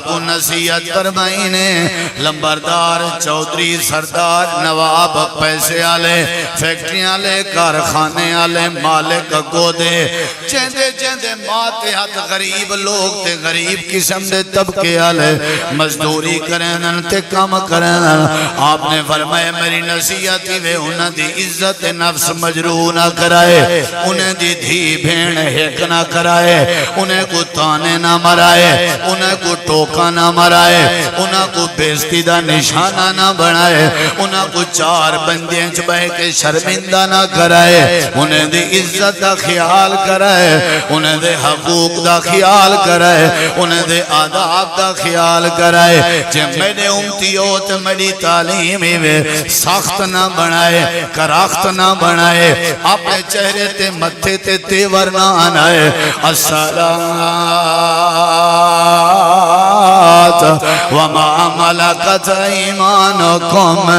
کو نصیحت فرمائی نے لمبردار چودھری سردار نواب پیسے آلے فیکٹریاں آلے کارخانے آلے مالک کو دے چیندے چیندے ماتحت غریب لوگ تے غریب قسم دے طبقے آلے مزدوری کرنن تے کام کرنن آپ نے فرمایا میری نصیحتی وے انہاں دی عزت نفس مجروح نہ کرائے انہیں دی دھی بھین ہیک نہ کرائے انہیں کو تانے نہ مرائے انہیں کو ٹوکا نہ مرائے انہیں کو بیزتی دا نشانہ نہ بنائے انہیں کو چار بندیاں چبہ کے شرمندہ نہ کرائے انہیں دی عزت دا خیال کرائے انہیں دے حقوق دا خیال کرائے انہیں دے آداب دا خیال کرائے جب میرے امتی ہوت میری تعلیمی میں سخت نہ بنائے کراخت نہ بنائے اپنے چہرے تے متھے تے تیور نہ آنائے السلام وما ملکت ایمانکم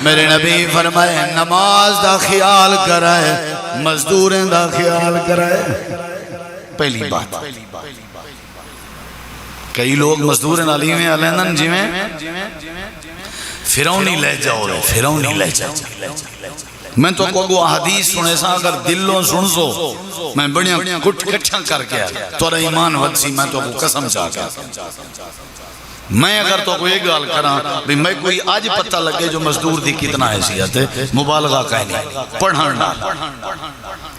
میرے نبی فرمائے نماز دا خیال کرائے مزدوریں دا خیال کرائے پہلی بات کئی لوگ مزدوریں علیمیں علیندن جی میں فیرونی لے جاؤ رہے فیرونی لے جاؤ میں تو کو حدیث سنے سا اگر دلوں سن سو میں بڑیاں کٹ کٹھاں کر کے آگا تورا ایمان ودسی میں تو کو قسم چاہ گا میں اگر تو کو ایک گال کراں بھی میں کوئی آج پتہ لگے جو مزدور دی کتنا حیثیت ہے مبالغہ کہیں نہیں پڑھانا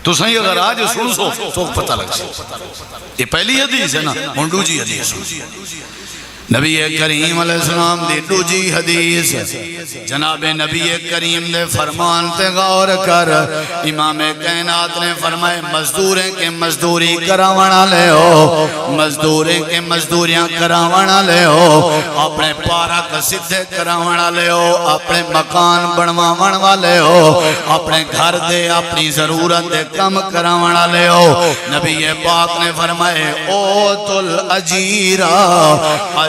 تو صحیح اگر آج سن سو تو پتہ لگ سو یہ پہلی حدیث ہے نا منڈو جی حدیث نبی کریم علیہ السلام دی دوجی حدیث جناب نبی کریم دے فرمان تے غور کر امام کائنات نے فرمائے مزدوریں کے مزدوری کراونا لے ہو مزدوریں کے مزدوریاں کراونا لے ہو اپنے پارا کا سدھے کراونا لے ہو اپنے مکان بنواون والے ہو اپنے گھر دے اپنی ضرورت دے کم کراونا لے ہو نبی پاک نے فرمائے اوت الاجیرہ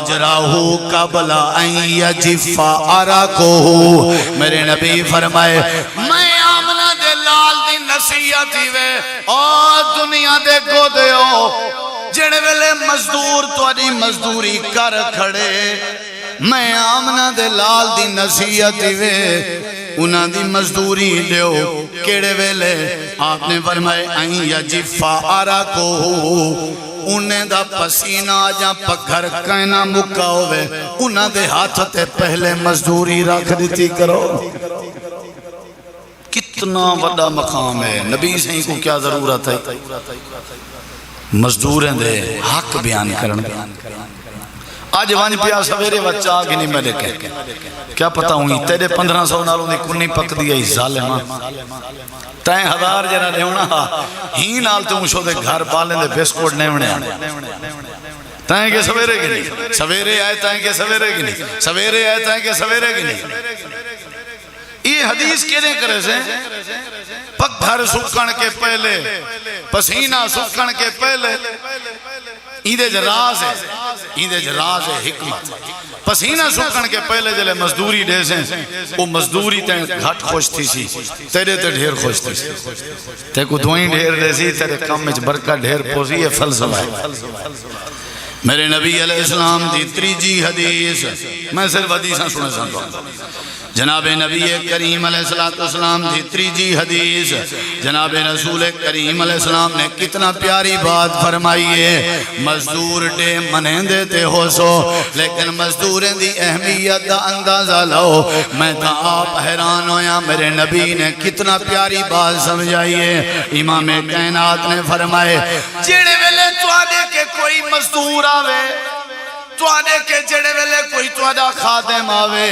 اجراہو قبل ان یجفا عرقہو میرے نبی فرمائے میں آمنہ دے لال دی نصیحتی وے اور دنیا دے کو دے ہو جڑے ویلے مزدور توڑی مزدوری کر کھڑے میں آمنہ دے لال دی نصیحتی وے انہاں دی مزدوری دیو کیڑے ویلے آپ نے فرمائے ان یجفا عرقہو انہیں دا پسینہ جا پکھر کائنہ مکہ ہوئے انہاں دے ہاتھ تے پہلے مزدوری رکھ دیتی کرو کتنا بڑا مقام ہے نبی سے ہی کو کیا ضرورت ہے مزدوریں دے حق بیان کرنا آج وانج پیا سویرے بچہ آگے نہیں میں دیکھے کیا پتا ہوئی تیرے 1500 نالوں نے کنی پک دیا ہی ظالمہ تائیں ہزار جنہ نے ہونا ہی نال تو مشو دے گھر پالیں دے بیسکوٹ نہیں ہونے تائیں کہ سویرے کی نہیں سویرے آئے تائیں کہ سویرے کی نہیں سویرے آئے تائیں کہ سویرے کی نہیں یہ حدیث کینے کرے سے پک گھر سکھن کے پہلے پسینہ سکھن کے پہلے ایدے جراز ہے ایدے جراز ہے حکمت پسینہ سکھن کے پہلے جلے مزدوری دے سے وہ مزدوری تے گھٹ خوش تھی سی تیرے تے ڈھیر خوش تھی سی تے کو دوئیں ڈھیر دے سی تیرے کم میں برکہ ڈھیر پوزی ہے فلسفہ ہے میرے نبی علیہ السلام دی تریجی حدیث میں صرف حدیثاں سنے سنتا ہوں جناب نبی کریم علیہ السلام دی تریجی حدیث جناب رسول کریم علیہ السلام نے کتنا پیاری بات فرمائی ہے مزدور دے منیں دیتے ہو سو لیکن مزدوریں دی اہمیت دا اندازہ لو میں تا آپ حیران ہویا میرے نبی نے کتنا پیاری بات سمجھائی ہے امام کائنات نے فرمائے جڑے ویلے توادے کے کوئی مزدور آوے توادے کے جڑے ویلے کوئی توادہ خادم آوے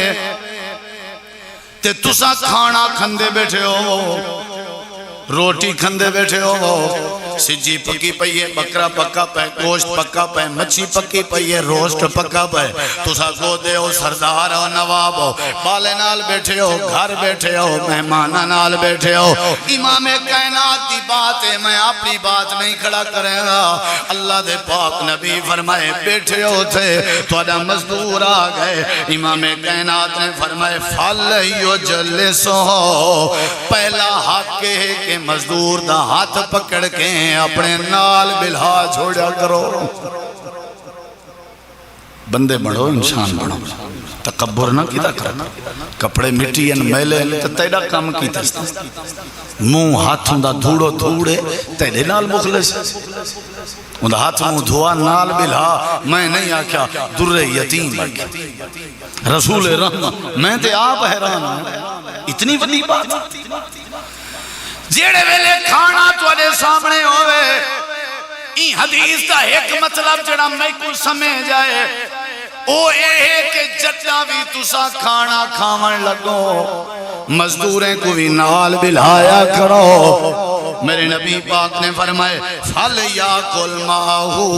تے تسا کھانا کھندے بیٹھے ہو روٹی کھندے بیٹھے ہو سجی پکی پئیے بکرا پکا پہ گوشت پکا پہ مچھی پکی پئیے روسٹ پکا پہ تسا کو دے ہو سردار ہو نواب ہو بالے نال بیٹھے ہو گھر بیٹھے ہو مہمانہ نال بیٹھے ہو امام کائنات دی بات ہے میں اپنی بات نہیں کھڑا کریں گا اللہ دے پاک نبی فرمائے بیٹھے ہو تھے توڑا مزدور آ گئے امام کائنات نے فرمائے فَلَيُّ جَلِّسُهُ پہلا حق ہے کہ مزدور دا ہاتھ پکڑ کے اپنے نال بلہا چھوڑا کرو بندے بڑھو انسان بڑھو تکبر نہ کیتا کرنا کپڑے مٹی ان میلے تے تیرا کام کیتا منہ ہاتھ ہوندا دھوڑو دھوڑے تیرے نال مخلص ہوندا ہاتھ منہ دھوا نال بلا میں نہیں آکھیا در یتیم رسول رحمت میں تے آپ حیران ہوں اتنی وڈی بات جیڑے ویلے کھانا تواڈے سامنے ہوے ای حدیث دا ایک مطلب جڑا میں کو سمجھ جائے او اے کہ جٹا بھی تسا کھانا کھاون لگو مزدوریں کو بھی نال بلایا کرو میرے نبی پاک نے فرمائے فل یا کل ماہو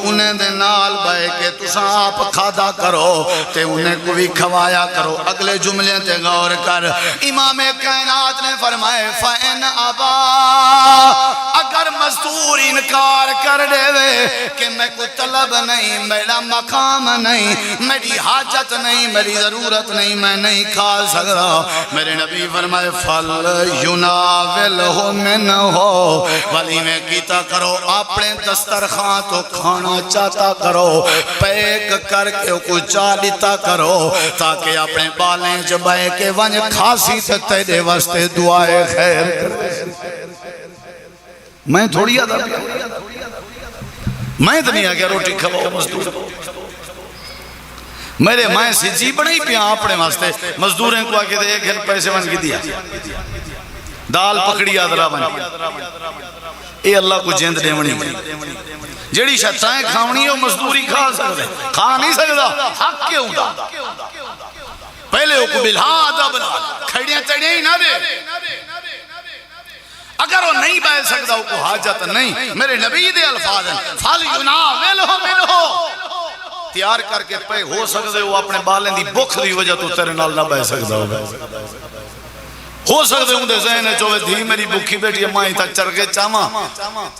انہیں دے نال بے کہ تسا آپ کھادا کرو تے انہیں کو بھی کھوایا کرو اگلے جملے تے غور کر امام کائنات نے فرمائے فَإِنْ أَبَا اگر مزدور انکار کر دے وے کہ میں کو طلب نہیں میرا مقام نہیں میری حاجت نہیں میری ضرورت نہیں میں نہیں کھا سکتا میرے نبی فرمائے فل یناولہ منہ ولی میں کیتا کرو اپنے دسترخوان تو کھانا چاہتا کرو پیک کر کے کو چالیتا کرو تاکہ اپنے بالیں جبائے کے ونج کھاسی سے تیرے واسطے دعائے خیر میں تھوڑی آدھا میں تو نہیں آگیا روٹی کھواؤ مزدور میرے مائیں سے جی بڑی پیاں اپنے واسطے مزدوریں کو آگے دے ایک گھر پیسے بن کی دیا دال پکڑی آدھرا بن اے اللہ کو جیند دیونی جیڑی شتائیں کھاونی ہو مزدوری کھا سکتے کھا نہیں سکتا حق کیوں دا پہلے کو بلہا آدھا بنا کھڑیاں چڑھیں ہی نہ دے اگر وہ نہیں بہ سکتا وہ کو حاجت نہیں میرے نبی دے الفاظ ہیں فَلْ يُنَاوِلْهُ مِنْهُ تیار کر کے پہ ہو سکتے وہ اپنے بالیں دی بکھ دی وجہ تو تیرے نال نہ بہ سکتا ہو سکتے ہوں دے ذہن ہے چوہے دھی میری بکھی بیٹی مائیں تا چرگے چاما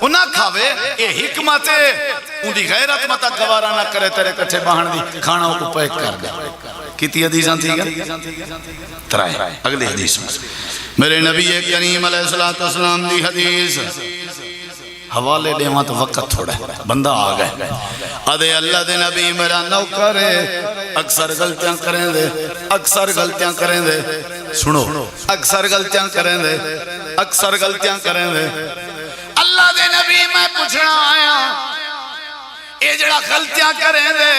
وہ نہ کھاوے اے حکمت ہے ان دی غیرت متا گوارا نہ کرے تیرے کٹھے باہن دی کھانا کو پیک کر دے کتی حدیثاں تھی گا ترائے اگلی حدیث میرے نبی کریم علیہ السلام دی حدیث حوالے دے ماں تو وقت تھوڑا ہے بندہ آ گئے ادھے اللہ دے نبی میرا نوکر ہے اکثر غلطیاں کریں دے اکثر غلطیاں کریں دے سنو اکثر غلطیاں کریں دے اکثر غلطیاں کریں دے اللہ دے نبی میں پوچھنا آیا اے جڑا غلطیاں کریں دے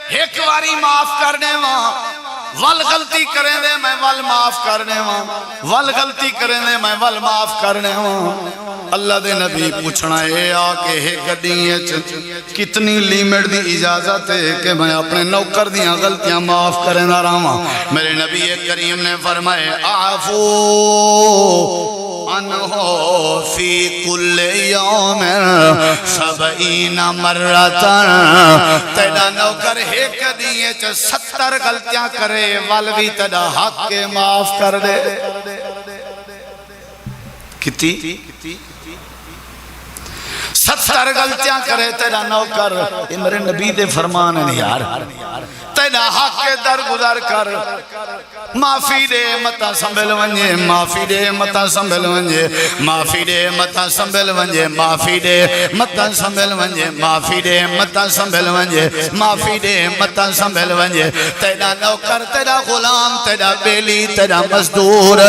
ایک واری معاف کرنے وہاں ول غلطی کریں دے میں ول معاف کرنے وہاں ول غلطی کریں دے میں ول معاف کرنے وہاں اللہ دے نبی پوچھنا ہے آکے ہے گڑیے کتنی لیمٹ دی اجازت ہے کہ میں اپنے نوکر دیاں غلطیاں معاف کریں نہ رہا میرے نبی کریم نے فرمائے آفو انہو فی کل یوم 70 مرتن تیڑا نوکر ہے گڑیے 70 غلطیاں کرے والوی تیڑا حق کے معاف کر دے کتی 70 غلطیاں کرے تیرا نوکر یہ میرے نبی دے فرمان ہے یار تیرا حق کے در گزار کر معافی دے متا سنبھل ونجے معافی دے متا سنبھل ونجے معافی دے متا سنبھل ونجے معافی دے متا سنبھل ونجے معافی دے متا سنبھل ونجے معافی دے متا سنبھل ونجے تیرا نوکر تیرا غلام تیرا بیلی تیرا مزدور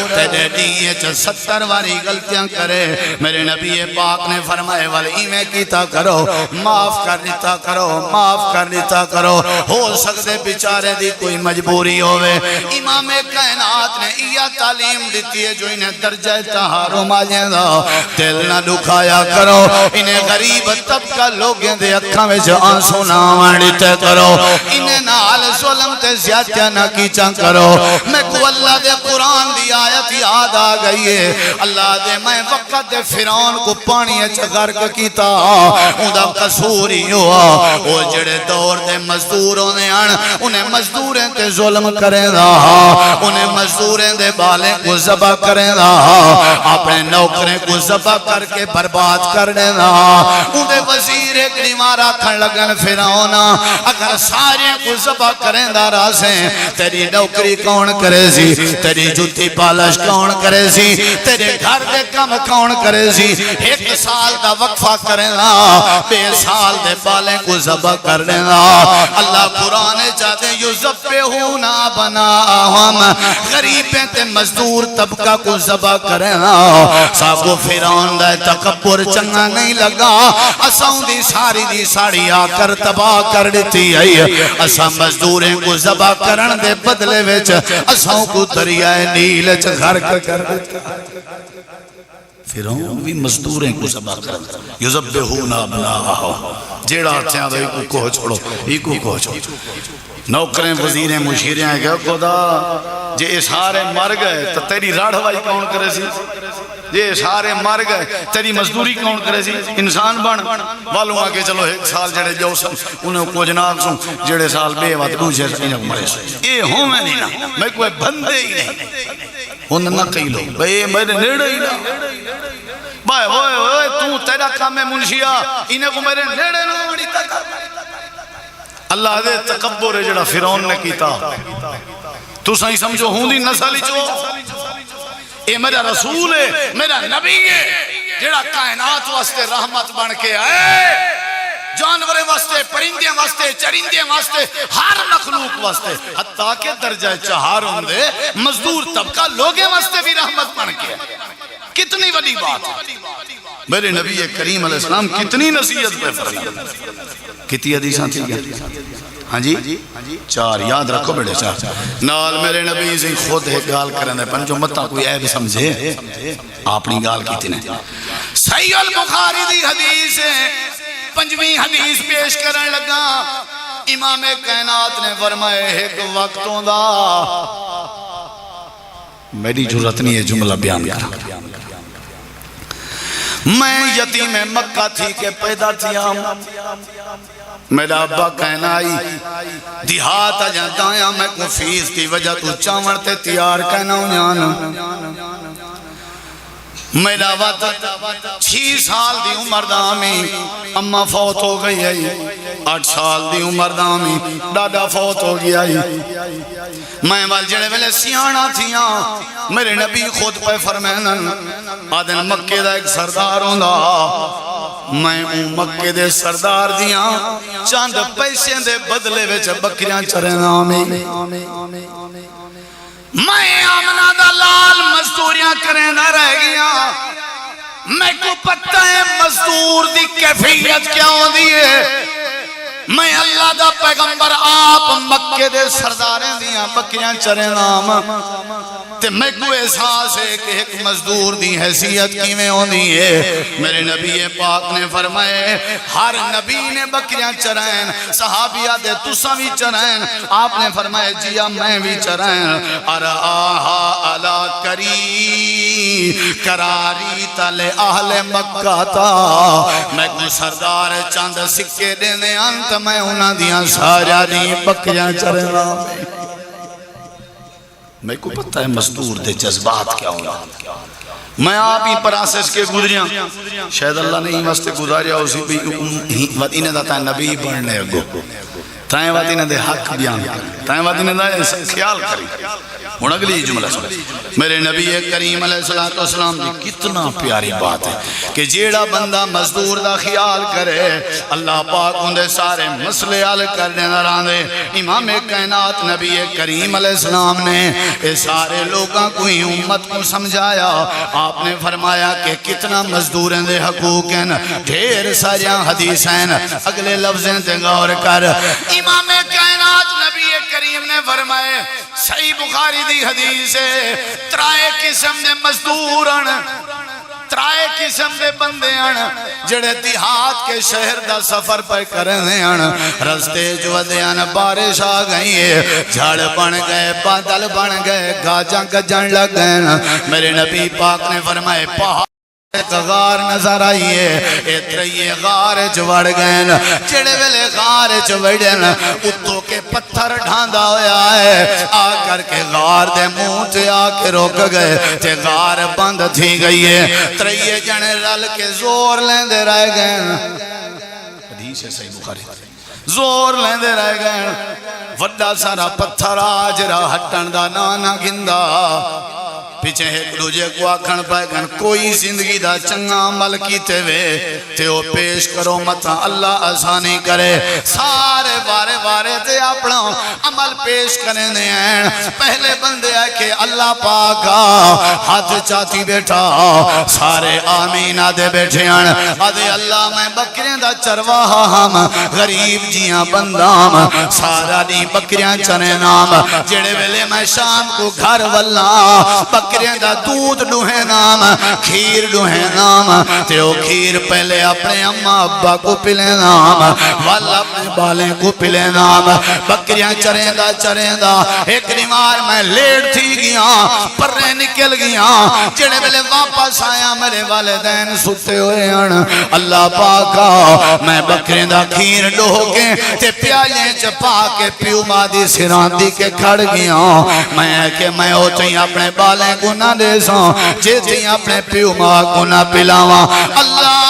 تیرے دیئے 70 واری غلطیاں کرے میرے نبی پاک نے فرمائے والی میں کیتا کرو معاف کر دیتا کرو معاف کر دیتا کرو ہو سکتے بیچارے دی کوئی مجبوری ہوئے امام کائنات نے یہ تعلیم دیتی ہے جو انہیں درجہ تہارو ماجیں دا دل نہ دکھایا کرو انہیں غریب طبقہ لوگیں دے اکھاں میں جو آنسو نہ دیتے کرو انہیں نال ظلم تے زیادہ نہ کیچا کرو میں کو اللہ دے قرآن دی آیت یاد آ گئی ہے اللہ دے میں وقت دے فرعون کو پانی اچھا غرق کیتا اندہ قصوری ہوا وہ جڑے دور دے مزدوروں نے انہیں مزدوریں تے ظلم کریں دا انہیں مزدوریں دے بالیں کو ذبح کریں دا اپنے نوکریں کو ذبح کر کے برباد کرنے دا انہیں وزیر ایک نیمارا کھن لگن فرعون اگر سارے کو ذبح کریں دا راسیں تیری نوکری کون کرے سی تیری جوتی پالش کون کرے سی تیرے گھر دے کم کون کرے سی ایک سال دا وقفہ کریں دا بے سال دے بالیں کو ذبح کرنے دا اللہ قرآن چاہتے یذبحون ابناءہم غریبیں تے مزدور طبقہ کو ذبح کریں دا ساکو فرعون دا تکبر چنگا نہیں لگا اساں دی ساڑی آ کر تباہ کر دیتی ہے اساں مزدوریں کو ذبح کرن دے بدلے وچ اساں کو دریائے نیل چ غرق کر دیتا فرعون بھی مزدوریں کو ذبح کرن یذبحون ابناءہم جیڑا تھیاں دا ایکو کو چھوڑو ایکو کو چھوڑو نوکریں وزیریں مشیریں ہیں کہ خدا جے سارے مر گئے تو تیری راڑ ہوائی کون کرے سی جے سارے مر گئے تیری مزدوری کون کرے سی انسان بن والوں آگے چلو ایک سال جڑے جو سن انہیں کو جناب سن جڑے سال بے وقت دوسرے سے انہیں مرے سن اے ہوں میں نہیں نا میں کوئی بندے ہی نہیں انہیں نہ کہی لو بھئی میرے نیڑے ہی نا بھائی ہوئے تو تیرا کام ہے منشیہ انہیں کو میرے نیڑے نہ مڑی تک اللہ دے تکبر ہے جڑا فرعون نے کیتا تو صحیح سمجھو ہوں دی نسلی چو اے میرا رسول ہے میرا نبی ہے جڑا کائنات واسطے رحمت بن کے آئے جانورے واسطے پرندے واسطے چرندے واسطے ہر مخلوق واسطے حتیٰ کہ درجہ چہار ہوندے مزدور طبقہ لوگے واسطے بھی رحمت بن کے کتنی بڑی بات ہے میرے نبی کریم علیہ السلام کتنی نصیحت پہ فرمایا کتنی حدیثاں تھی گیا ہاں جی چار یاد رکھو بیٹے چار نال میرے نبی سے خود ایک گال کرنے پن جو مطا کوئی عیب سمجھے اپنی گال کی تھی صحیح البخاری دی حدیث ہے پنجویں حدیث پیش کرنے لگا امام کائنات نے فرمائے ایک وقتوں دا میری جرت نہیں ہے جملہ بیان کرا میں یتیم مکہ تھی کہ پیدا تھیا میرا ابا کہنا آئی دیہات جاتا ہے میں کو فیس کی وجہ تو چاورتے تیار کہنا ہوں جانا میرا وقت 6 سال دی عمر دامی اممہ فوت ہو گئی ہے 8 سال دی عمر دامی ڈاڈا فوت ہو گیا ہے میں والجڑے ویلے سیانا تھیاں میرے نبی خود پہ فرمینن آدن مکے دا ایک سردار ہوں دا میں مکے دے سردار دیاں چاند پیسے دے بدلے ویچ بکریاں چرنا میں آمنہ دا لال مزدوریاں کریں نہ رہ گیا میں کو پتہ ہے مزدور دی کیفیت کیا ہو دیئے میں اللہ دا پیغمبر آپ مکے دے سرداریں دیاں بکریاں چریں نام تے میں کو احساس ہے کہ ایک مزدور دی حیثیت کی میں ہوندی ہے میرے نبی پاک نے فرمائے ہر نبی نے بکریاں چرائیں صحابیہ دے تساں بھی چرائیں آپ نے فرمائے جیا میں بھی چرائیں ارآہا علا کری کراری تلے اہل مکہ تا میں کو سردار چاند سکے دینے انت میں انہاں دیاں سارا دی بکریاں چرنا میں کو پتہ ہے مزدور دے جذبات کیا ہونا میں آپ ہی پراسس کے گزریاں شاید اللہ نے ہی واسطے گزاریا اسی بھی انہیں داتا ہے نبی بڑھنے گو تائیں وقت انہیں دے حق بیان تائیں وقت انہیں دے خیال کری ہون اگلی جملہ سن میرے نبی کریم علیہ السلام دی کتنا پیاری بات ہے کہ جیڑا بندہ مزدور دا خیال کرے اللہ پاک اندے سارے مسئلے حل کرنے نہ راندے امام کائنات نبی کریم علیہ السلام نے اس سارے لوگاں کو ہی امت کو سمجھایا آپ نے فرمایا کہ کتنا مزدوریں دے حقوق ہیں ڈھیر ساریاں حدیثیں اگلے لفظیں تے غور کر امام کائنات نبی کریم نے فرمائے صحیح بخاری دی حدیث ہے ترائے قسم دے مزدورن ترائے قسم دے بندے ہیں جڑے دیہات کے شہر دا سفر پہ کرنے ہیں رستے جو دیان بارش آ گئی ہے جھاڑ بن گئے بادل بن گئے گاجاں گجن لگ گئے میرے نبی پاک نے فرمائے پہاڑ غار نظر آئیے اترائیے غار چوڑ گئے جڑے ویلے غار چوڑن اتو کے کے پتھر ڈھاندا ہویا ہے آ کر کے غار دے منہ تے آ کے روک گئے تے غار بند تھی گئی ہے تریے جنے رل کے زور لیندے رہ گئے حدیث ہے صحیح بخاری زور لیندے رہ گئے وڈا سارا پتھر آج را ہٹن دا نانا گندا پیچھے ایک دوجے کو آکھن پائے گن کوئی زندگی دا چنگا عمل کیتے وے تے او پیش کرو متا اللہ آسانی کرے سارے بارے بارے تے اپنا عمل پیش کریں دے ہیں پہلے بندے ہے کہ اللہ پاکا ہاتھ چاہتی بیٹھا سارے آمین آدھے بیٹھے ہیں آدھے اللہ میں بکریاں دا چرواہا ہم غریب جیاں بندام سارا دی بکریاں چنے نام جڑے ویلے میں شام کو گھر واللہ بکریاں دا دودھ ڈوہے نام کھیر ڈوہے نام تے او کھیر پہلے اپنے اممہ اببا کو پلے نام والا اپنے بالیں کو پلے نام بکریاں چریں دا ایک نیمار میں لیٹ تھی گیا پرے نکل گیا جڑے بلے واپس آیا میرے والدین ستے ہوئے ہیں اللہ پاکا میں بکریاں دا کھیر ڈوہ کے تے پیالیں چپا کے پیو مادی سراندی کے کھڑ گیا میں ہوتے ہی اپنے بالیں کو نہ دے ساں جیتے ہی اپنے پیو ماں کو نہ پلاواں اللہ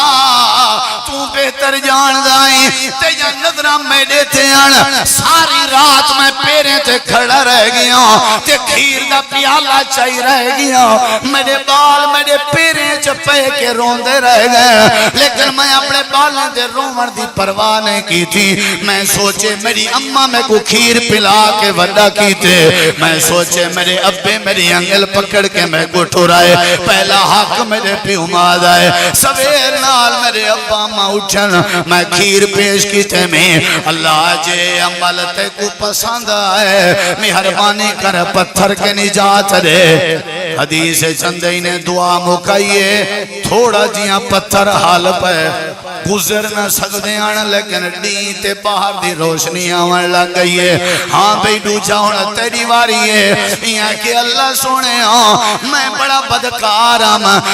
تو بہتر جان دائیں تے یا نظرہ میں دیتے ہیں ساری رات میں پیریں تے کھڑا رہ گیا تے کھیر دا پیالہ چاہی رہ گیا میرے بال میرے پیریں چپے کے روندے رہ گئے لیکن میں اپنے بالیں دے رومن دی پرواہ نہیں کی تھی میں سوچے میری اممہ میں کو کھیر پلا کے وڈا کی تے میں سوچے میرے ابے میری انگل پکڑ کے میں کو ٹھورائے پہلا حق میرے پیو ماد آئے سویر نال میرے ابا اممہ اٹھن میں کھیر پیش کی تے میں اللہ جے عمل تے کو پسند آئے مہربانی کر پتھر کے نجات دے حدیث چندئی نے دعا مکائیے تھوڑا جیاں پتھر حال پہ گزر نہ سکتے ہیں لیکن ڈیتے باہر دی روشنی آوان لگ گئی ہے ہاں بھئی ڈو جاؤنا تیری واری ہے یہاں کہ اللہ سونے میں بڑا بدکار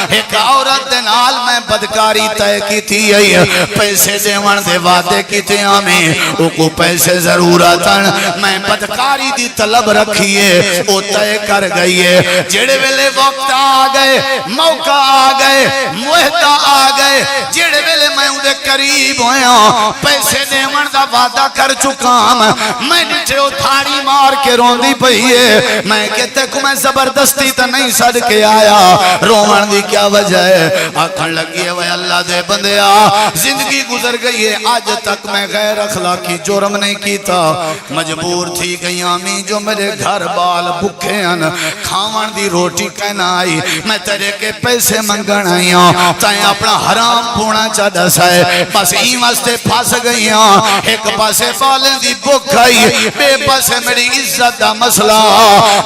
ایک عورت دنال میں بدکاری تے کی تھی پیسے دیوان دے وعدے کی تھی ہمیں او کو پیسے ضرورتاً میں بدکاری دی طلب رکھیے او تے کر گئی ہے جڑے ویلے وقت آ گئے موقع آ گئے موہدہ آ گئے جڑے ویلے میں دے قریب ہویا پیسے دیوان دا وعدہ کر چکا میں نیچے اتھاڑی مار کے روندی پہیے میں کہتے کو میں زبردستی تا نہیں سڑ کے آیا رومن دی کیا وجہ ہے آکھن لگی ہے وے اللہ دے بندیا زندگی گزر گئی ہے آج تک میں غیر اخلاقی جرم نہیں کیتا مجبور تھی گئی آمی جو میرے گھر بال بکھے ہیں کھاون دی روٹی کہنا آئی میں تیرے کے پیسے منگن آئی تائیں اپنا حرام پونا چاہتا سائے بس ہی واسطے پھاس گئی ایک پاسے بالیں دی بک آئی بے پاسے میری عزت دا مسئلہ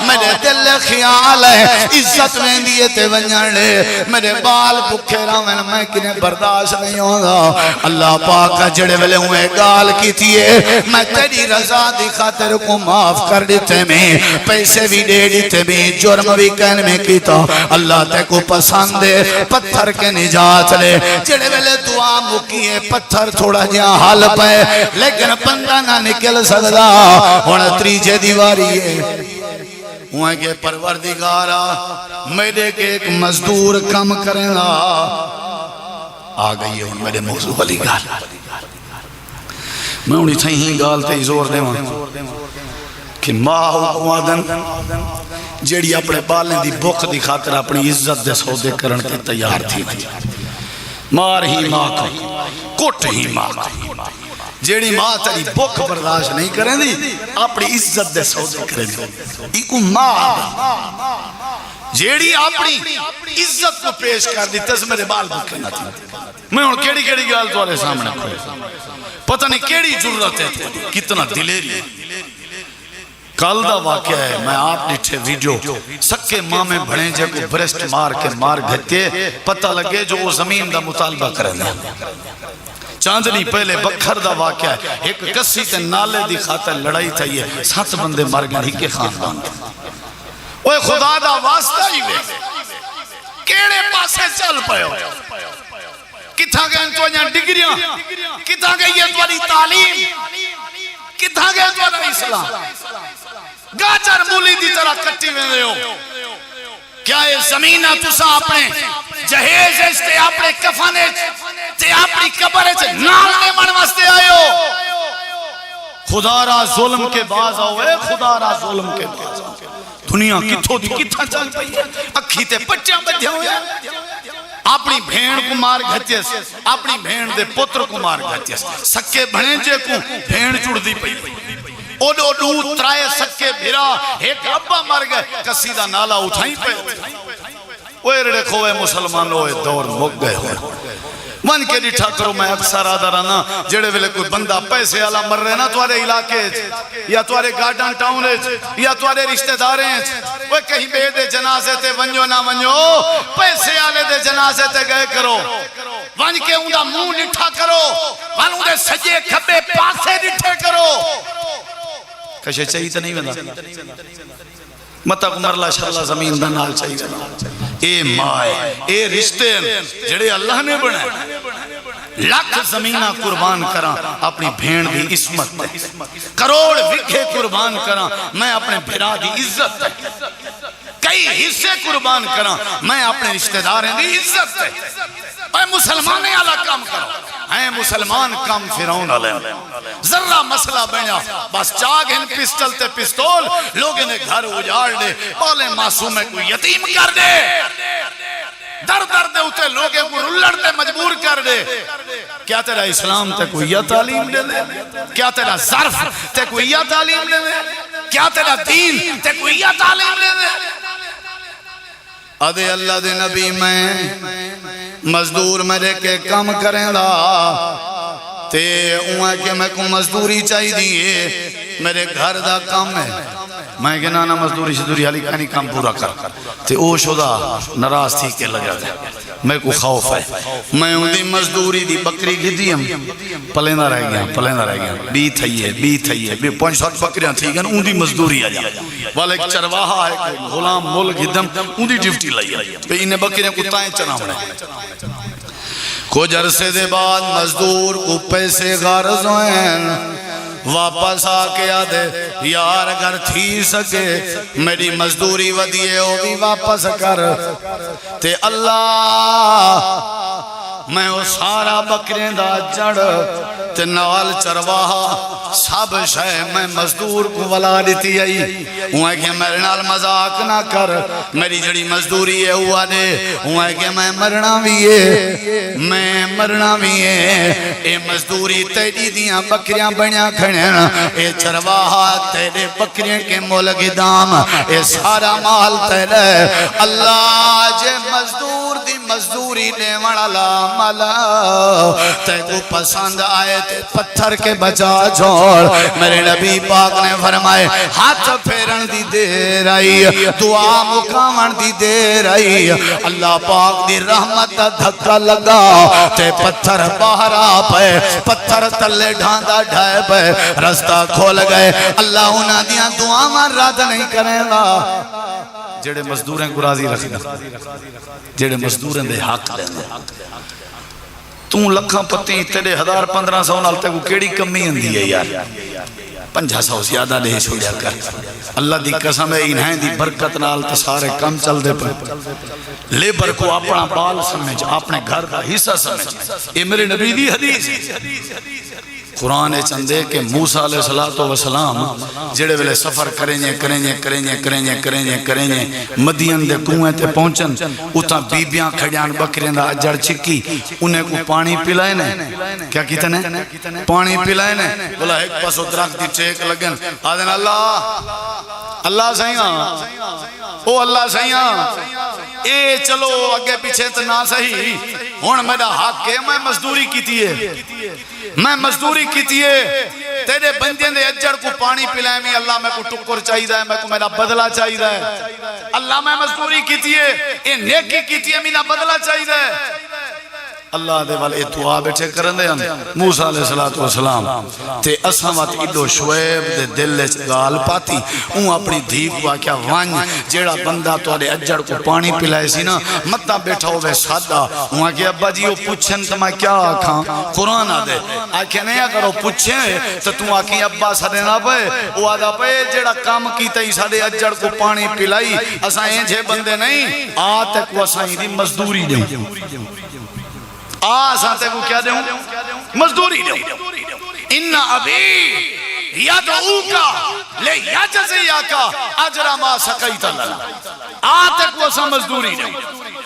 میرے دل خیال ہے عزت میں دیئے ونجن لے میرے بال بکھے رہا میں کنہیں برداشت نہیں ہوگا اللہ پاک جڑے ویلے ہوئے گال کی تھیے میں تیری رضا دی خاطر کو معاف کر دیتے میں پیسے بھی دے دیتے میں جرم بھی کہنے میں کیتا اللہ تے کو پسند ہے پتھر کے نجات لے جڑے ویلے دعا مکیے پتھر تھوڑا جہاں حال پہ لیکن بندہ نہ نکل سکتا ہونا تریجے دیواری ہے وہاں کے پروردگارا میرے کے ایک مزدور کم کریں گا آ گئی ہے میرے موضوع والی گال میں انہی تھیں ہی گال تے زور دے کہ ماں حکوادن جیڑی اپنے بالیں دی بک دی خاطر اپنی عزت دے سودے کرن کے تیار تھی مار ہی ماں کو کٹ ہی ماں کو جیڑی ماں تیری بک برداشت نہیں کریں دی اپنی عزت دے سودے کریں دی ایکو ماں جیڑی اپنی عزت کو پیش کر دی تس میرے بال بکے نہ تھی میں ان کیڑی کیڑی گال تو آلے سامنے کھوئے پتہ نہیں کیڑی جرت ہے کتنا دلیری کل دا واقعہ ہے میں آپ نیچے ویڈیو سکے ماں میں بھڑیں جے کو برسٹ مار کے مار گھتے پتہ لگے جو وہ زمین دا مطالبہ کریں گے چاندنی پہلے بکھر دا واقعہ ہے ایک کسی تے نالے دی خاطر لڑائی تھا یہ 7 بندے مر گئے ہی کے خاندان اوہ خدا دا واسطہ ہی وے کیڑے پاسے چل پئے ہو کتھا گئے تو یہاں ڈگریاں کتھا گئی یہ توالی تعلیم کتھا گئے تو ادا اسلام گاجر مولی دی طرح کٹی میں دے ہو کیا یہ زمینہ تسا اپنے جہیز تے اپنے کفانے تے اپنی قبر چ نال نے من واسطے آئے ہو خدا را ظلم کے باز آئے خدا را ظلم کے باز آئے دنیا کتھو دی کتھا چل پئی اکھی تے پچیاں بدھے ہوئے اپنی بھین کو مار گھتیس اپنی بھین دے پتر کو مار گھتیس سکے بھنجے کو بھین چڑ دی پئی اوڈو دو ترائے سکے بھیرا ایک ابا مر گئے کسی دا نالا اٹھائیں پہ اوے رڑے کھوئے مسلمان ہوئے دور مک گئے ہوئے من کے ڈٹھا کرو میں اکثر آدھا رہنا جڑے ویلے کوئی بندہ پیسے آلا مر رہے نا توارے علاقے یا توارے گارڈن ٹاؤن یا توارے رشتہ داریں وہ کہیں بے دے جنازے تے ونجو نہ ونجو پیسے آلے دے جنازے تے گئے کرو ون کے اندھا منہ ڈٹھا کرو ون اندھے سجے کھبے پاسے ڈٹھے کرو کشے چاہیے تو نہیں بندہ مطا کو مرلا شرلا زمین دا نال چاہیے اے مائے اے رشتے جڑے اللہ نے بنے لاکھ زمینہ قربان کراں اپنی بھین دی عصمت دے کروڑ وکھے قربان کراں میں اپنے بھرا دی عزت دے کئی حصے قربان کراں میں اپنے رشتہ داریں دی عزت دے اے مسلمانے علا کام کرو اے مسلمان کام فرعون علیہ ذرہ مسئلہ بنیا بس چاگ ان پسٹل تے پستول لوگیں نے گھر اجاڑ دے بالے معصومے کو یتیم کر دے در در دے اتے لوگیں کو رلڑ تے مجبور کر دے کیا تیرا اسلام تے کوئی یہ تعلیم دے دے کیا تیرا ظرف تے کوئی یہ تعلیم دے دے کیا تیرا دین تے کوئی یہ تعلیم دے دے ادھے اللہ دے نبی میں مزدور میرے کے کم کریں دا تے اوہ کہ میں کو مزدوری چاہی دیئے میرے گھر دا کم ہے میں کہ نانا مزدوری شدوری حالی کانی کام پورا کر تے او شدہ نراز تھی کے لگا دے میں کو خوف ہے میں ان دی مزدوری دی بکری کی دیم پلیندہ رہ گیا بی تھئیے 500 بکریاں تھی گئن ان دی مزدوری آ جا والا ایک چرواہا ہے غلام ملک ہدم ان دی ڈیوٹی لائی پہ انہیں بکریاں کو تائیں چنا ہونے کچھ عرصے دے بعد مزدور کو پیسے غارض ہوئیں واپس آکے آدھے یار اگر تھی سکے میری مزدوری ودیے ہو بھی واپس کر تے اللہ میں وہ سارا بکریں دا جڑ تے نال چرواہا سب شے میں مزدور کو ولا دیتی آئی ہوئے کہ میرے نال مذاق نہ کر میری جڑی مزدوری ہے ہوا دے ہوئے کہ میں مرنا بھی ہے اے مزدوری تیری دیاں بکریاں بنیا کھڑیاں اے چرواہا تیرے بکریاں کے ملک دام اے سارا مال تیرے اللہ جے مزدور دی مزدوری نے وڑا مالا تے کو پسند آئے تے پتھر کے بچا چھوڑ میرے نبی پاک نے فرمائے ہاتھ پھیرن دی دیر آئی دعا مکامن دی دیر آئی اللہ پاک دی رحمت دھکا لگا تے پتھر باہر آ پے پتھر تلے ڈھاندا ڈھائے پے رستہ کھول گئے اللہ انہاں دیاں دعا من رات نہیں کریں گا جڑے مزدوریں کو راضی رکھنا جڑے مزدوریں دے حق دیں توں لکھاں پتیں تیرے 1500 نال تے کو کیڑی کمی اندی ہے یار 500 زیادہ لے چھوڑیا کر اللہ دی قسم ہے انہیں دی برکت نال تے سارے کم چل دے پر لیبر کو اپنا بال سمجھ اپنے گھر کا حصہ سمجھ یہ میرے نبی دی حدیث قرآن چندے کہ موسیٰ علیہ السلام جڑے ویلے سفر کریں مدین دے کنویں تے پہنچن اتھا بیبیاں کھڑیاں بکریاں دا اجڑ چکی انہیں کو پانی پلائے نے کیا کیتے نے پانی پلائے نے بولا ایک پاسو درخت دی ٹیک لگن آدھن اللہ سائیاں او اللہ سائیاں اے چلو اگے پیچھے تو نہ صحیح ہون میرا حق ہے میں مزدوری کیتی ہے تیرے بندے دے اجڑ کو پانی پلائے میں اللہ میں کو ٹکر چاہی دا ہے میں کو میرا بدلہ چاہی دا ہے اللہ میں مزدوری کیتی ہے اے نیکی کیتی ہے میرا بدلہ چاہی دا ہے اللہ دے والے دعا بیٹھے کرن دے موسیٰ علیہ السلام تے اساں وات ایڈو شعیب دے دل وچ گال پاتی اون اپنی دھی کو آکھیا ون جیڑا بندہ تواڈے اجڑ کو پانی پلائے سی نا متا بیٹھا ہوے سادہ اون آکھیا ابا جی او پوچھن تے میں کیا آکھاں قرآن آ دے آکھیا نہیں اگر او پوچھے تے تو آکھی ابا ساڈے نہ پئے او آدا پئے جیڑا کام کیتا ہی ساڈے اجڑ کو پانی پلائی اساں انجھے بندے نہیں آ تے کو اساں دی مزدوری دیں سانتے کو کیا دوں مزدوری دوں ان ابی یدعوکا لے یجزیکا اجر ما سقیت لنا آتے کو اسا مزدوری دوں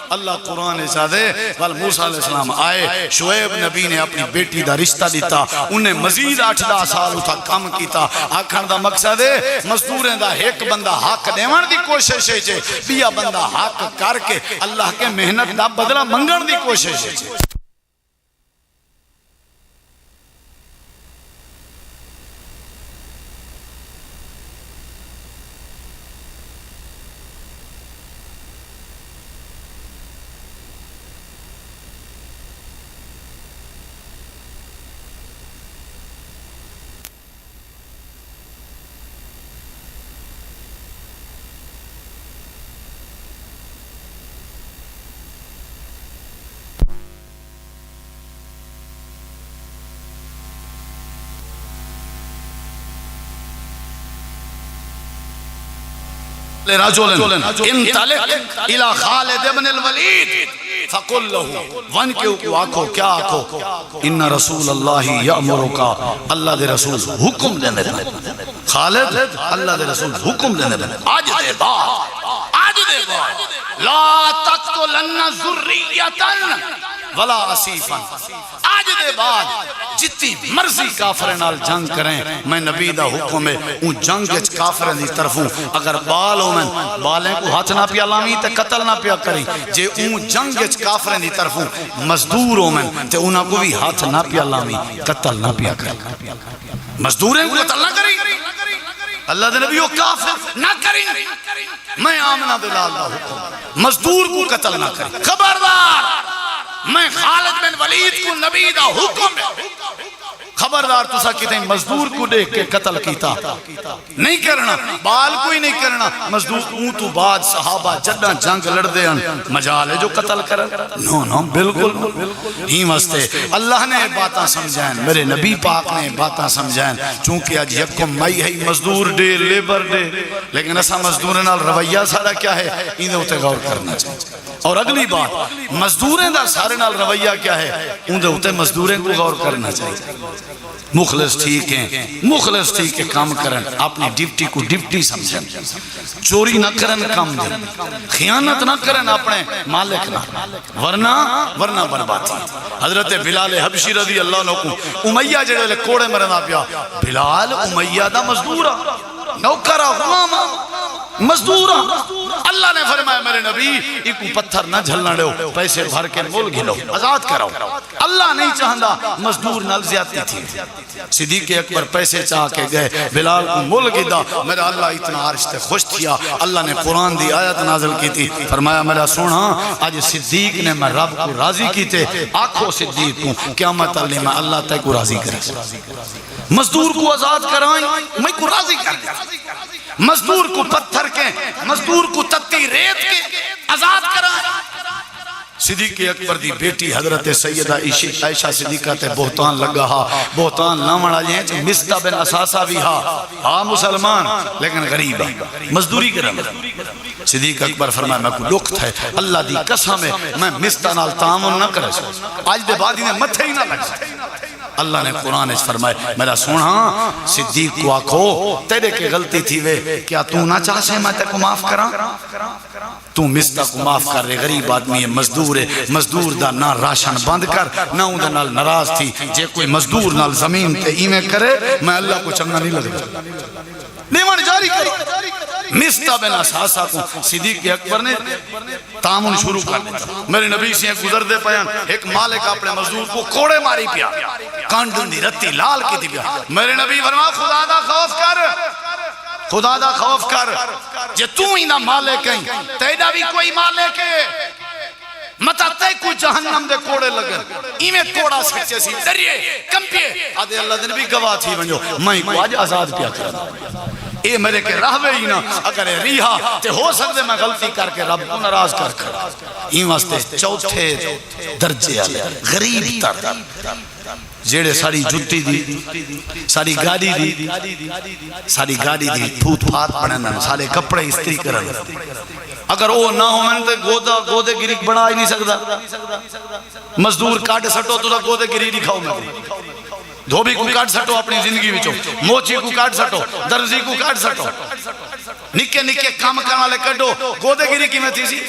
اللہ قرآن سادے وال موسیٰ علیہ السلام آئے شعیب نبی نے اپنی بیٹی دا رشتہ دیتا انہیں مزید 8 سال اتھا کم کیتا آکھن دا مقصد ہے مزدوریں دا ایک بندہ حق دیوان دی کوشش ہے بیا بندہ حق کر کے اللہ کے محنت دا بدلہ منگن دی کوشش ہے رجل انطلق الى خالد ابن الولید فقل له ون کے آکھو کیا آکھو ان رسول اللہ یامرکا اللہ دے رسول حکم دینے دے خالد اللہ دے رسول حکم دینے دے آج دے بعد لا تقتلن ذریتا ولا اسیفا آج دے بعد جتی مرضی کافرنال جنگ کریں میں نبی دا حکم ہے اون جنگ اچ کافرن دی طرفوں اگر بال ہو من بالیں کو ہاتھ نہ پیا لامی تے قتل نہ پیا کری جے اون جنگ اچ کافرن دی طرفوں مزدور ہو من تے انہاں کو بھی ہاتھ نہ پیا لامی قتل نہ پیا کری مزدوریں کو قتل نہ کری اللہ دے نبی کافر نہ کری میں آمنہ بلال دا حکم مزدور کو قتل نہ کری خبردار میں خالد بن ولید کو نبی دا حکم خبردار تسا کہتے ہیں مزدور کو دیکھ کے قتل کیتا نہیں کرنا بال کوئی نہیں کرنا مزدور اون تو بعد صحابہ جدہ جنگ لڑ دے مجال ہے جو قتل کر نو بالکل ہی مستے اللہ نے باتاں سمجھائیں میرے نبی پاک نے باتاں سمجھائیں چونکہ آج یکم مئی ہے مزدور ڈے لیبر ڈے لیکن ایسا مزدوریں رویہ سارا کیا ہے انہیں ہوتے غور کرنا چاہیے اور اگلی بات مزدوریں دا سارے نال رویہ کیا ہے ان دے ہوتے مزدوریں کو غور کرنا چاہیے مخلص ٹھیک ہیں مخلص ٹھیک ہے کام کرن اپنی ڈیوٹی کو ڈیوٹی سمجھیں چوری نہ کرن کام دیں خیانت نہ کرن اپنے مالک نہ ورنہ برباد حضرت بلال حبشی رضی اللہ عنہ کو امیہ جڑے لے کوڑے مرنا پیا بلال امیہ دا مزدورہ نوکرہ غلامہ مزدورہ اللہ نے فرمایا میرے نبی ایک پتھر نہ جھلنا ڈیو پیسے بھر کے مول گھلو آزاد کراؤ اللہ نہیں چاہندہ مزدور نال زیادتی تھی صدیق اکبر پیسے چاہ کے گئے بلال کو مول گھدا میرا اللہ اتنا عرش تے خوش تھیا اللہ نے قرآن دی آیت نازل کی تھی فرمایا میرا سونا آج صدیق نے میں رب کو راضی کی تے آنکھوں صدیق کو قیامت اللہ میں اللہ تے کو راضی کرے مزدور کو آزاد کرائیں میں کو راضی کریں مزدور کو پتھر کے مزدور کو تتی ریت کے آزاد کرائیں صدیق اکبر دی بیٹی حضرت سیدہ عائشہ صدیقہ تے بہتان لگا ہا بہتان لامڑا جائیں چھ مستہ بن اساسہ بھی ہا مسلمان لیکن غریب ہے مزدوری کرم صدیق اکبر فرمایا میں کو لکت ہے اللہ دی قسم ہے میں مستہ نال تعامل نہ کرے آج دے بعد انہیں متھے ہی نہ لگ سکتے اللہ نے قرآن اس فرمائے میرا سونا صدیق کو آکھو تیرے کے غلطی تھی وے کیا تو نہ چاہ سے میں تے کو معاف کرا تو مستہ کو معاف کر رہے غریب آدمی ہے مزدور ہے مزدور دا نہ راشن بند کر نہ ان دا نال نراز تھی جے کوئی مزدور نال زمین تے ایمیں کرے میں اللہ کو چنگا نہیں لگتا دیوان جاری کرو مستہ بن اساسہ کو صدیق اکبر نے تعامل شروع کر دیتا میرے نبی سے گزر دے پیان ایک مالک اپنے مزدور کو کوڑے ماری پیا کانڈن دی رتی لال کی دی پیا میرے نبی فرما خدا دا خوف کر خدا دا خوف کر جے تو ہی نہ مالک ہیں تیدہ بھی کوئی مالک ہے متا تے کو جہنم دے کوڑے لگن ایویں کوڑا سچے سی ڈریے کمپیے آدھے اللہ دن بھی گواہ تھی ونجو میں کو آج آزاد پیا کرنا اے میرے کے راہوے ہی نا اگر ریہا تے ہو سکتے میں غلطی کر کے رب کو ناراض کر کھڑا این واسطے چوتھے درجے والے غریب تر جیڑے ساری جتی دی ساری گاڑی دی پھوت پھات پڑھن سارے کپڑے استری کرن اگر وہ نہ ہو میں تو گودے گری بنا ہی نہیں سکتا مزدور کاٹ سٹو تو گودے گری نہیں کھاؤ میں دھوبی کو کاٹ سٹو اپنی زندگی وچوں موچی کو کاٹ سٹو درزی کو کاٹ سٹو نکے نکے کام کرنا لے کڈو گودے گری کی میں تھی سی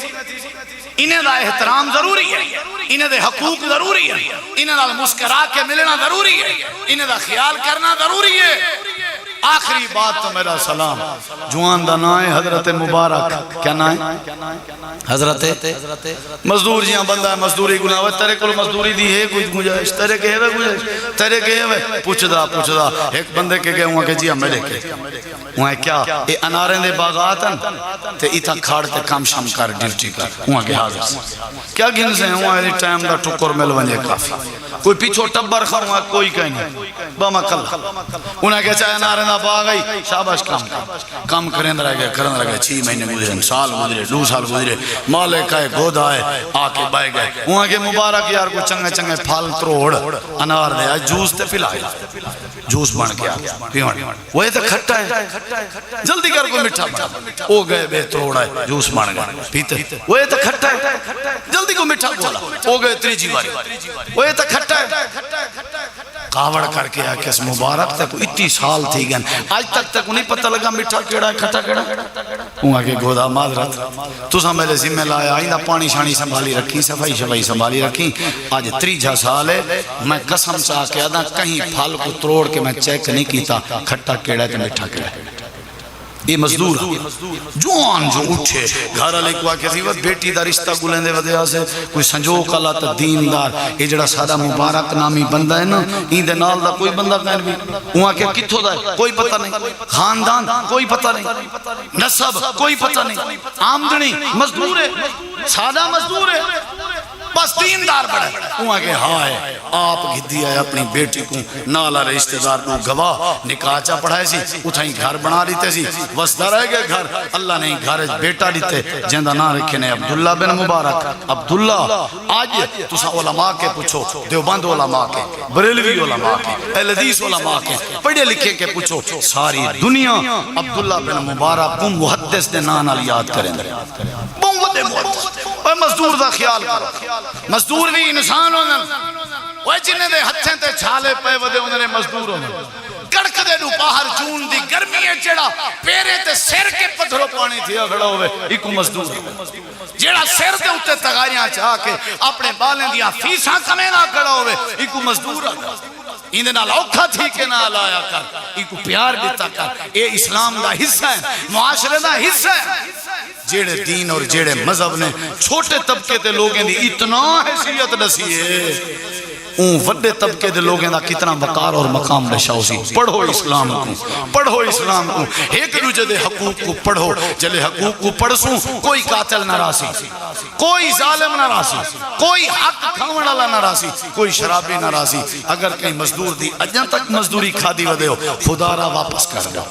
انہیں دا احترام ضروری ہے انہیں دے حقوق ضروری ہے انہیں دا مسکرا کے ملنا ضروری ہے انہیں دا خیال کرنا ضروری ہے آخری بات تو میرا سلام جوان دا نام ہے حضرت مبارک کیا نام ہے حضرت مزدور جیاں بندہ ہے مزدوری گناہ ہے تیرے کل مزدوری دی ہے کچھ گنجائش تیرے کے ہے گنجائش تیرے کے ہے پوچھ دا ایک بندے کے گئے ہوا کہ جی ہم میرے کے وہاں کیا اے اناریں دے باغات ہیں تے ایتھا کھاڑ تے کام شام کر ڈیوٹی کر وہاں کے حاضر سے کیا گن سے ہیں وہاں ایلی ٹائم دا ٹکر مل ونجے کافی کوئی پیچھو ٹبر خواہ وہاں کوئی کہیں نہیں باما کل انہیں کہ چاہے اناریں دا باغ آئی شاباش کام کریں رہ گئے 6 مہینے گزرے سال گزرے 2 سال گزرے مالک آئے گود آئے آکے بائے گئے وہاں کے مبارک یار کو چنگے چنگے پھال تروڑ انار دے آئے جوس تے پلائے جوس بن کے آگے وہ یہ تو کھٹا ہے جلدی کر کو مٹھا بنا وہ گئے بے تروڑ آئے جوس بن گئے پیتے وہ یہ تو کھٹا ہے جلدی کو مٹھا بولا وہ گئے تریجی باری وہ یہ تو کھٹا ہے کاوڑ کر کے آکے اس مبارک تک اتنی سال تھی گئن آج تک نہیں پتہ لگا مٹھا کیڑا ہے کھٹا کیڑا وہاں کے گودا معذرت تو سا میرے ذمہ لایا آئندہ پانی شانی سنبھالی رکھی صفائی شفائی سنبھالی رکھی آج 3 سال ہے میں قسم چاہ کے آدھا کہیں پھال کو تروڑ کے میں چیک نہیں کیتا کھٹا کیڑا ہے کہ مٹھا کیڑا ہے یہ مزدور جوان جو اٹھے گھر علی کو آکے تھی وہ بیٹی دا رشتہ گلیں دے ودیا سے کوئی سنجوک اللہ تا دیندار یہ جڑا سادہ مبارک نامی بندہ ہے نا این دے نال دا کوئی بندہ کہیں بھی وہاں کے کتھو دا ہے کوئی پتہ نہیں خاندان کوئی پتہ نہیں نسب کوئی پتہ نہیں آمدنی مزدور ہے سادہ مزدور ہے بس دیندار بڑھے وہاں کے ہائے آپ گھدی آئے اپنی بیٹی کو نالا رشتہ دار کو گواہ نکاح چا پڑھائے سی اتھائیں گھر بنا لیتے سی وسدہ رہ گئے گھر اللہ نے گھر بیٹا لیتے جندہ نہ رکھے نے عبداللہ بن مبارک عبداللہ آج تسا علماء کے پوچھو دیوبند علماء کے بریلوی علماء کے اہل حدیث علماء کے پڑھے لکھے کے پوچھو ساری دنیا عبداللہ بن مبارک کو محدث دے نان علی یاد کریں بہت محدث اور مزدور دا خیال کرو مزدور بھی انسان ہونا وہ جنہیں دے ہتھیں تے چھالے پہ ودے انہیں مزدور ہونا کڑک دے دو باہر جون دی گرمی ہے جڑا پیرے تے سیر کے پتھروں پانی تھی اگڑا ہوئے ایکو مزدور جڑا سیر دے اتے تغاریاں چاہ کے اپنے بالیں دیا فیساں کمینا کڑا ہوئے ایکو مزدور آگا اندھے نال اوکھا تھی کے نال آیا کر ایکو پیار بیتا کر اے اسلام دا حصہ ہے معاشرے دا حصہ ہے جیڑے دین اور جیڑے مذہب نے چھوٹے طبقے تے لوگیں دی اتنا حیثیت نسی ہے اون وڈے طبقے دے لوگیں دا کتنا وقار اور مقام رشاو سی پڑھو اسلام کو پڑھو اسلام کو ایک دوجہ دے حقوق کو پڑھو جلے حقوق کو پڑھسوں کوئی قاتل نہ راسی کوئی ظالم نہ راسی کوئی حق کھاون والا نہ راسی کوئی شرابی نہ راسی اگر کہیں مزدور دی اجن تک مزدوری کھا دی ودے ہو خدا را واپس کر دو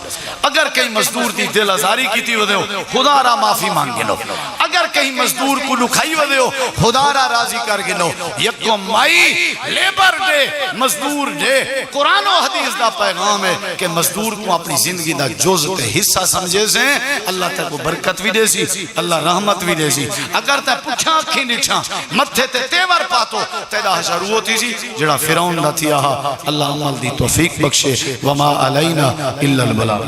اگر کہیں مزدور دی دل ازاری کی تھی ودے ہو خدا را معافی مانگے لو اگر کہیں مزدور کو لکھائی ودے ہو خدا را راضی کر گنو یکو مائی لیبر ڈے مزدور ڈے قرآن و حدیث دا پیغام ہے کہ مزدور کو اپنی زندگی دا جز تے حصہ سمجھے سے اللہ تک وہ برکت بھی دے سی اللہ رحمت بھی دے سی اگر تے پچھا کھی نچھا متھے تے تیور پاتو تیدا حشر ہوتی سی جڑا فرعون دا تھی آہا اللہ عمل دی توفیق بخشے وما علینا الا البلاغ